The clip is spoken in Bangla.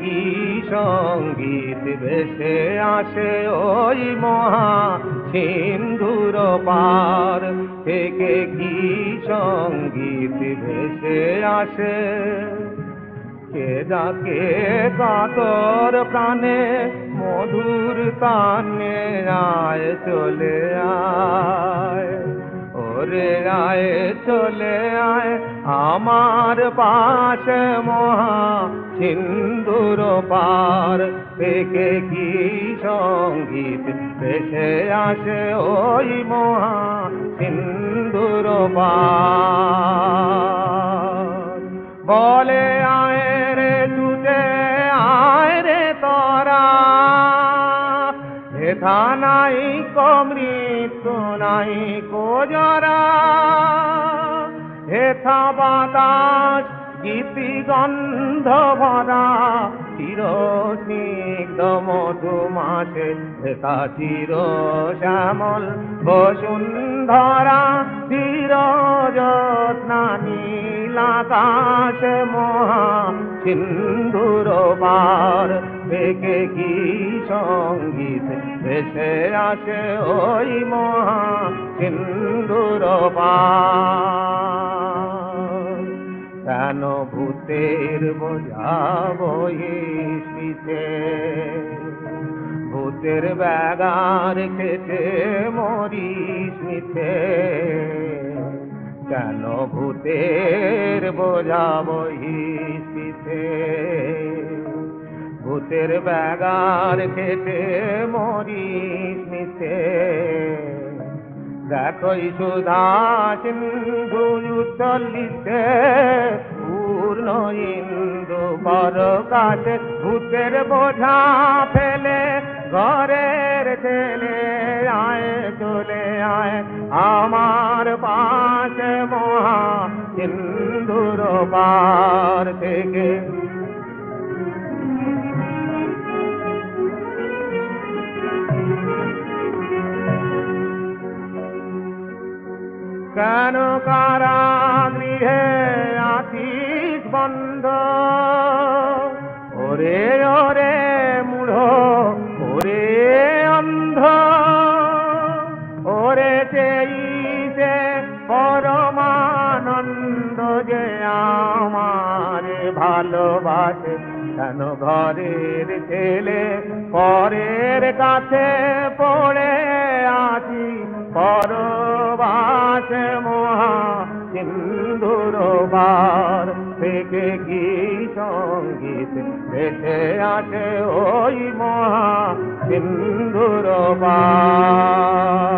কি সঙ্গীত ভেসে আসে ওই মহা সিন্ধুর পার থেকে, কি সঙ্গীত ভেসে আসে। কে ডাকে কাতর প্রাণে মধুর কানে, আয় চলে আয়, ওরে আয় চলে আয় আমার পাশে মহা সিন্ধুর পার থেকে, কি সঙ্গীত ভেসে আসে ওই মহা সিন্ধুর পার। বলে আয় রে ছুটে আয় রে তোরা, হেথা নাই কো মৃত্যু নাই কো জরা, হেথা বাতাস গীতি গন্ধ ভরা, চির স্নিগ্ধ মধুমাসে হেথা চির শ্যামল বসুন্ধরা, চির জ্যোৎস্না নীল আকাশ মহা সিন্ধুর পার থেকে, কি সঙ্গীত ভেসে আসে ওই মহা সিন্ধুর পার। কেন ভূতের বোঝা বহিস পিছে, ভূতের ব্যাগার খেতে মরিস মিছে, কেন ভূতের বোঝা বহিস পিছে, ভূতের ব্যাগার খেতে মরিস মিছে। দেখই সুধা সিন্ধু চল্লিশে, পূর্ণ ইন্দু পরকাশে, ভূতের বোঝা ফেলে ঘরের ছেলে, আয় চলে আয় আমার পাশে মহা সিন্ধুর পার থেকে। কেন কারাগৃহে আছিস বন্ধ, ওরে ওরে মূঢ় ওরে অন্ধ, ওরে চেয়েছে পরমানন্দ যে আমার ভালোবাসে, কেন ঘরের ছেলে পরের কাছে পড়ে আছি পরবাসে মহা সিন্ধুর পার থেকে, কি সঙ্গীত ভেসে আসে ওই মহা সিন্ধুর পার।